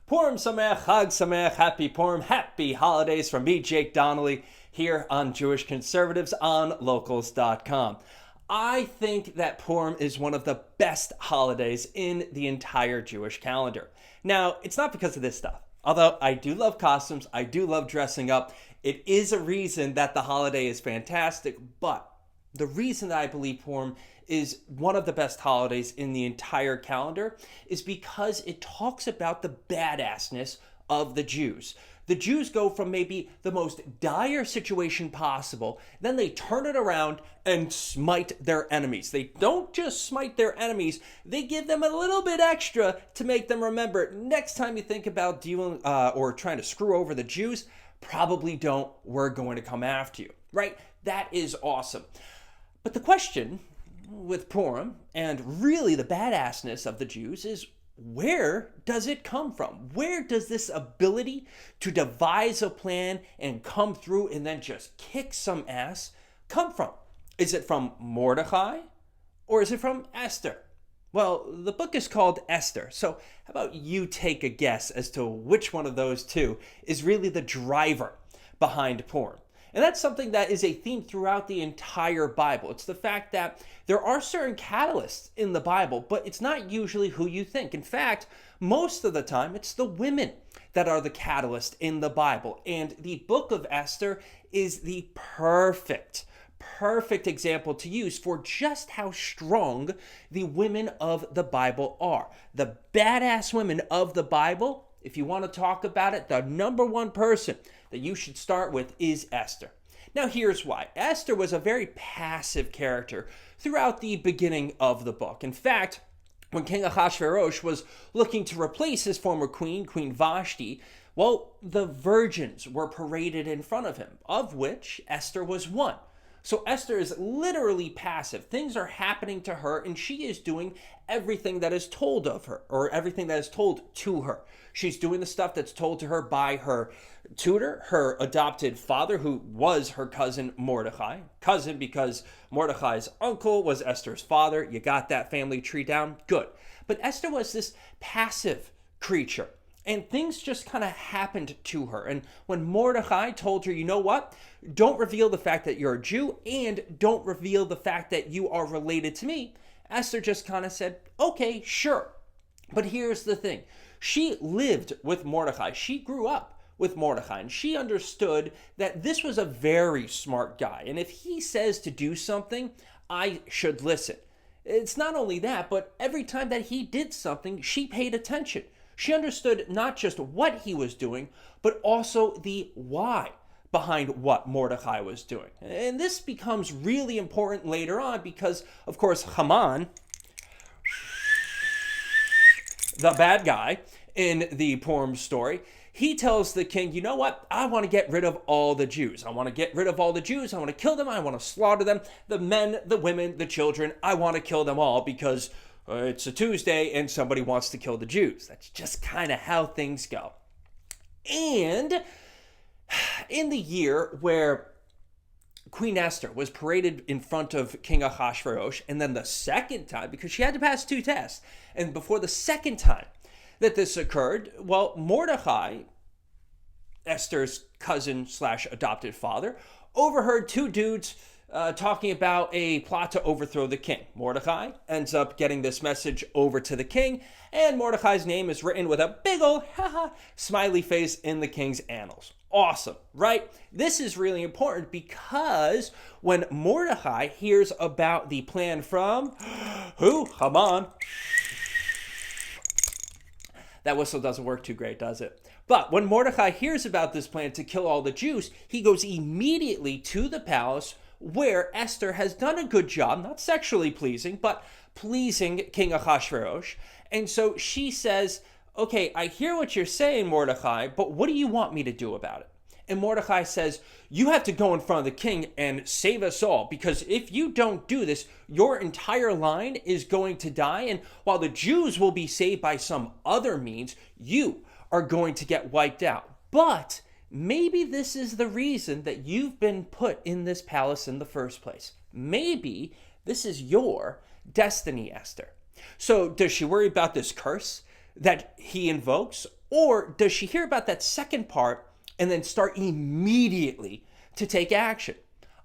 Purim Sameach, Chag Sameach, Happy Purim, Happy Holidays from me, Jake Donnelly, here on Jewish Conservatives on Locals.com. I think that Purim is one of the best holidays in the entire Jewish calendar. Now, it's not because of this stuff. Although I do love costumes, I do love dressing up. It is a reason that the holiday is fantastic, but the reason that I believe Purim is one of the best holidays in the entire calendar is because it talks about the badassness of the Jews. The Jews go from maybe the most dire situation possible, then they turn it around and smite their enemies. They don't just smite their enemies, they give them a little bit extra to make them remember next time you think about dealing or trying to screw over the Jews, probably don't, we're going to come after you, right? That is awesome. But the question with Purim and really the badassness of the Jews is, where does it come from? Where does this ability to devise a plan and come through and then just kick some ass come from? Is it from Mordechai or is it from Esther? Well, the book is called Esther, so how about you take a guess as to which one of those two is really the driver behind Purim? And that's something that is a theme throughout the entire Bible. It's the fact that there are certain catalysts in the Bible, but it's not usually who you think. In fact, most of the time, it's the women that are the catalyst in the Bible. And the book of Esther is the perfect example to use for just how strong the women of the Bible are. The badass women of the Bible, if you want to talk about it, the number one person that you should start with is Esther. Now here's why. Esther was a very passive character throughout the beginning of the book. In fact, when King Ahasuerus was looking to replace his former queen, Queen Vashti, well, the virgins were paraded in front of him, of which Esther was one. So Esther is literally passive. Things are happening to her, and she is doing everything that is told of her, or everything that is told to her. She's doing the stuff that's told to her by her tutor, her adopted father, who was her cousin Mordechai. Cousin because Mordechai's uncle was Esther's father. You got that family tree down? Good. But Esther was this passive creature. And things just kind of happened to her. And when Mordechai told her, you know what? Don't reveal the fact that you're a Jew and don't reveal the fact that you are related to me, Esther just kind of said, okay, sure. But here's the thing. She lived with Mordechai. She grew up with Mordechai, and she understood that this was a very smart guy. And if he says to do something, I should listen. It's not only that, but every time that he did something, she paid attention. She understood not just what he was doing, but also the why behind what Mordechai was doing. And this becomes really important later on because, of course, Haman, the bad guy in the Purim story, he tells the king, you know what? I want to get rid of all the Jews. I want to get rid of all the Jews. I want to kill them. I want to slaughter them. The men, the women, the children. I want to kill them all because it's a Tuesday and somebody wants to kill the Jews. That's just kind of how things go. And in the year where Queen Esther was paraded in front of King Ahasuerus, and then the second time, because she had to pass two tests, and before the second time that this occurred, well, Mordechai, Esther's cousin / adopted father, overheard two dudes talking about a plot to overthrow the king. Mordechai ends up getting this message over to the king, and Mordechai's name is written with a big old smiley face in the king's annals. Awesome, right? This is really important because when Mordechai hears about the plan from who? Haman. That whistle doesn't work too great, does it? But when Mordechai hears about this plan to kill all the Jews, he goes immediately to the palace where Esther has done a good job, not sexually pleasing, but pleasing King Ahasuerus. And so she says, okay, I hear what you're saying, Mordechai, but what do you want me to do about it? And Mordechai says, you have to go in front of the king and save us all, because if you don't do this, your entire line is going to die. And while the Jews will be saved by some other means, you are going to get wiped out. But maybe this is the reason that you've been put in this palace in the first place. Maybe this is your destiny, Esther. So does she worry about this curse that he invokes? Or does she hear about that second part and then start immediately to take action?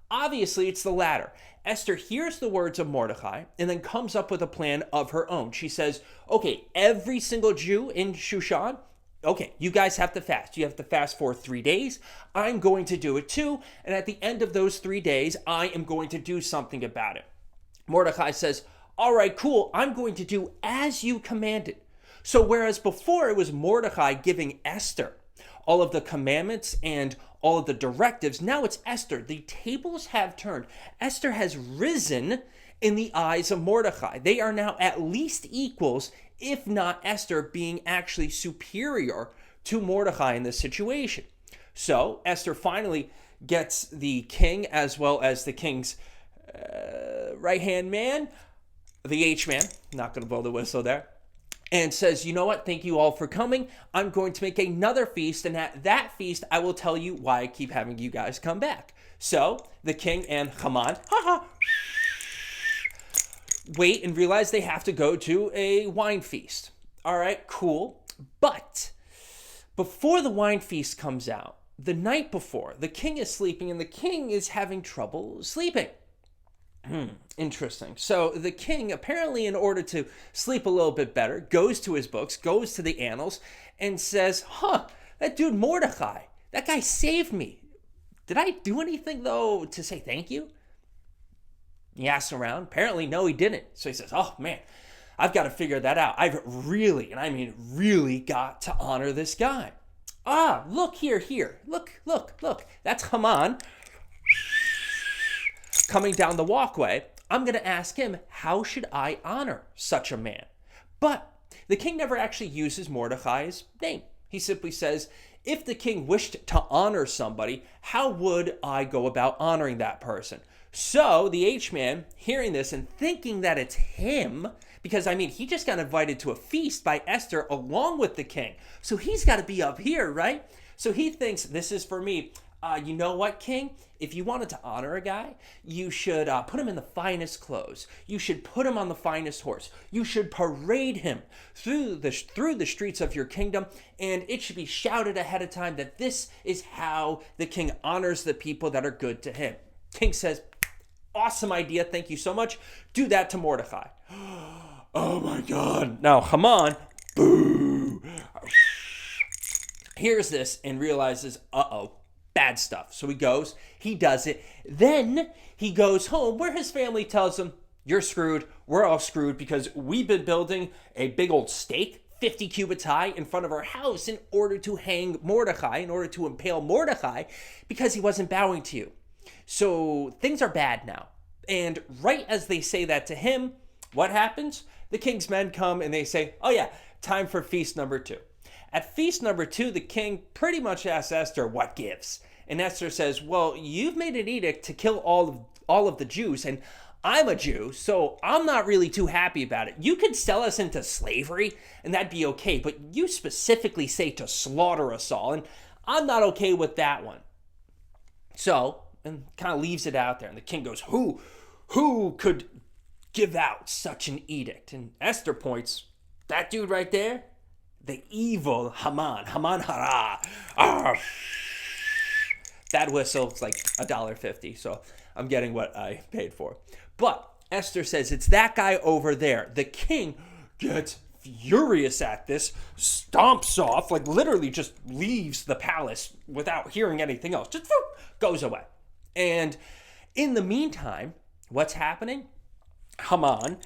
Obviously, it's the latter. Esther hears the words of Mordechai and then comes up with a plan of her own. She says, okay, every single Jew in Shushan, okay, you guys have to fast. You have to fast for 3 days. I'm going to do it too. And at the end of those 3 days, I am going to do something about it. Mordechai says, all right, cool. I'm going to do as you commanded. So whereas before it was Mordechai giving Esther all of the commandments and all of the directives, now it's Esther. The tables have turned. Esther has risen in the eyes of Mordechai. They are now at least equals, if not Esther being actually superior to Mordechai in this situation. So Esther finally gets the king as well as the king's right-hand man, the H-man, not going to blow the whistle there, and says, you know what, thank you all for coming. I'm going to make another feast, and at that feast, I will tell you why I keep having you guys come back. So the king and Haman, wait and realize they have to go to a wine feast. All right, cool. But before the wine feast comes out, the night before, the king is sleeping, and the king is having trouble sleeping. Interesting. So the king, apparently in order to sleep a little bit better, goes to his books, goes to the annals, and says, that dude Mordechai, that guy saved me. Did I do anything, though, to say thank you? He asks around. Apparently, no, he didn't. So he says, oh, man, I've got to figure that out. I've really, and I mean really, got to honor this guy. Look here. Look. That's Haman coming down the walkway. I'm going to ask him, how should I honor such a man? But the king never actually uses Mordechai's name. He simply says, if the king wished to honor somebody, how would I go about honoring that person? So the H-man, hearing this and thinking that it's him, because, I mean, he just got invited to a feast by Esther along with the king. So he's got to be up here, right? So he thinks, this is for me. You know what, king? If you wanted to honor a guy, you should put him in the finest clothes. You should put him on the finest horse. You should parade him through the streets of your kingdom, and it should be shouted ahead of time that this is how the king honors the people that are good to him. King says, awesome idea. Thank you so much. Do that to Mordechai. Oh my God. Now, Haman, boo, hears this and realizes, bad stuff. So he goes, he does it. Then he goes home where his family tells him, you're screwed. We're all screwed because we've been building a big old stake, 50 cubits high, in front of our house in order to hang Mordechai, in order to impale Mordechai, because he wasn't bowing to you. So things are bad now. And right as they say that to him, what happens? The king's men come and they say, oh yeah, time for feast number 2. At feast number 2, the king pretty much asks Esther what gives. And Esther says, well, you've made an edict to kill all of the Jews, and I'm a Jew, so I'm not really too happy about it. You could sell us into slavery, and that'd be okay, but you specifically say to slaughter us all, and I'm not okay with that one. So, and kind of leaves it out there, and the king goes, who could give out such an edict? And Esther points, that dude right there, the evil Haman hara. That whistle is like $1.50, so I'm getting what I paid for. But Esther says it's that guy over there. The king gets furious at this, stomps off, like literally just leaves the palace without hearing anything else. Just goes away. And in the meantime, what's happening? Haman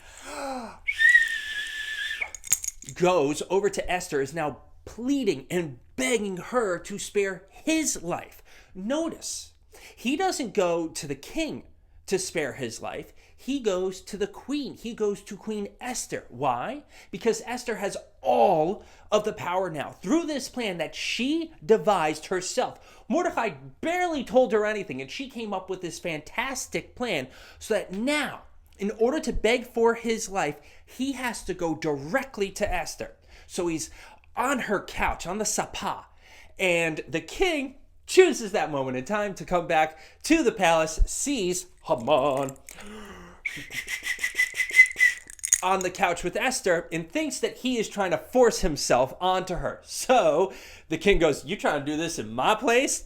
goes over to Esther, is now pleading and begging her to spare his life. Notice, he doesn't go to the king to spare his life. He goes to the queen. He goes to Queen Esther. Why? Because Esther has all of the power now through this plan that she devised herself. Mordechai barely told her anything, and she came up with this fantastic plan so that now, in order to beg for his life, he has to go directly to Esther. So he's on her couch, on the sapa, and the king chooses that moment in time to come back to the palace, sees Haman, on the couch with Esther and thinks that he is trying to force himself onto her. So the king goes, "You trying to do this in my place?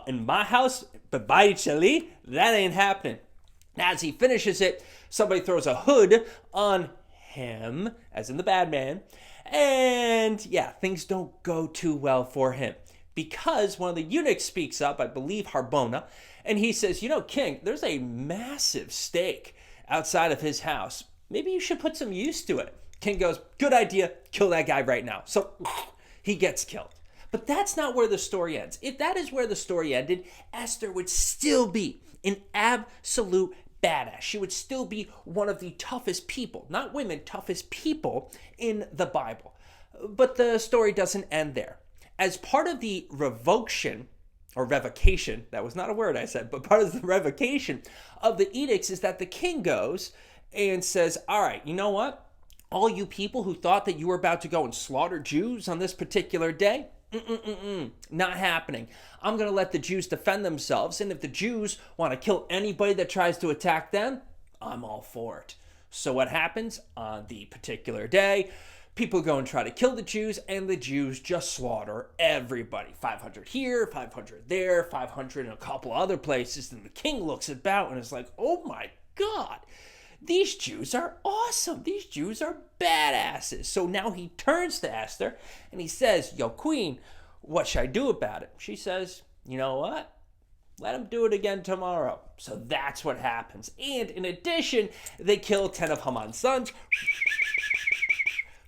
In my house? But by Chali, that ain't happening." As he finishes it, somebody throws a hood on him, as in the bad man. And yeah, things don't go too well for him. Because one of the eunuchs speaks up, I believe Harbona, and he says, "King, there's a massive steak outside of his house. Maybe you should put some use to it." King goes, "Good idea, kill that guy right now." So he gets killed. But that's not where the story ends. If that is where the story ended, Esther would still be an absolute badass. She would still be one of the toughest people, not women, toughest people in the Bible. But the story doesn't end there. As part of the revocation, that was not a word I said, but part of the revocation of the edicts is that the king goes and says, "All right, you know what? All you people who thought that you were about to go and slaughter Jews on this particular day, not happening. I'm going to let the Jews defend themselves, and if the Jews want to kill anybody that tries to attack them, I'm all for it." So what happens on the particular day? People go and try to kill the Jews, and the Jews just slaughter everybody. 500 here, 500 there, 500 in a couple other places. And the king looks about and is like, "Oh my God, these Jews are awesome. These Jews are badasses." So now he turns to Esther and he says, "Yo, queen, what should I do about it?" She says, "You know what? Let him do it again tomorrow." So that's what happens. And in addition, they kill 10 of Haman's sons.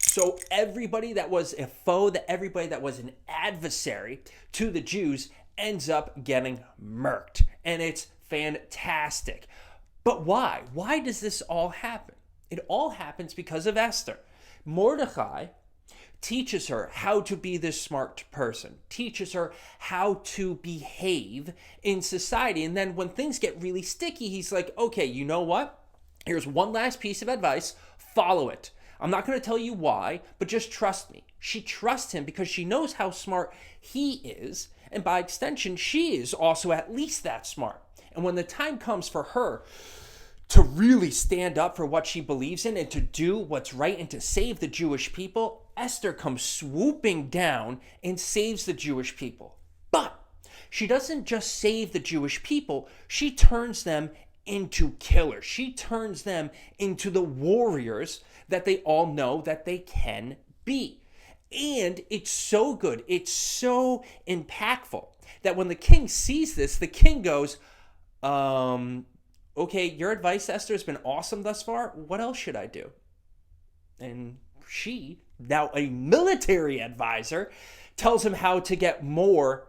So everybody that was a foe, everybody that was an adversary to the Jews ends up getting murked. And it's fantastic. But why? Why does this all happen? It all happens because of Esther. Mordechai teaches her how to be this smart person, teaches her how to behave in society. And then when things get really sticky, he's like, "Okay, you know what? Here's one last piece of advice. Follow it. I'm not going to tell you why, but just trust me." She trusts him because she knows how smart he is. And by extension, she is also at least that smart. And when the time comes for her to really stand up for what she believes in and to do what's right and to save the Jewish people, Esther comes swooping down and saves the Jewish people. But she doesn't just save the Jewish people, she turns them into killers. She turns them into the warriors that they all know that they can be. And it's so good, it's so impactful that when the king sees this, the king goes, "Okay, your advice, Esther, has been awesome thus far. What else should I do?" And she, now a military advisor, tells him how to get more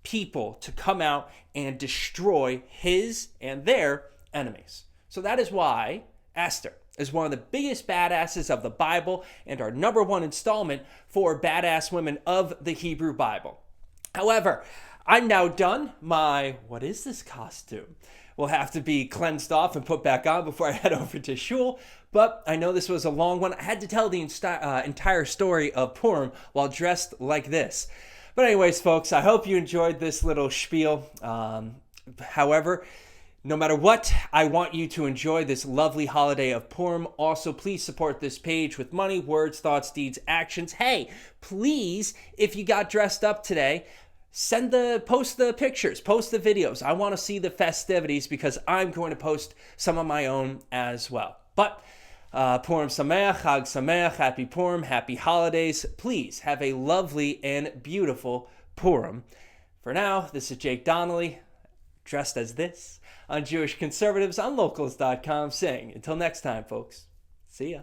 people to come out and destroy his and their enemies. So that is why Esther is one of the biggest badasses of the Bible and our number one installment for badass women of the Hebrew Bible. However, I'm now done. What is this costume? Will have to be cleansed off and put back on before I head over to shul. But I know this was a long one. I had to tell the entire story of Purim while dressed like this. But anyways, folks, I hope you enjoyed this little spiel. However, no matter what, I want you to enjoy this lovely holiday of Purim. Also, please support this page with money, words, thoughts, deeds, actions. Hey, please, if you got dressed up today, post the pictures, post the videos. I want to see the festivities because I'm going to post some of my own as well. But Purim Sameach, Chag Sameach, happy Purim, happy holidays. Please have a lovely and beautiful Purim. For now, this is Jake Donnelly, dressed as this, on Jewish Conservatives on Locals.com, saying, until next time, folks, see ya.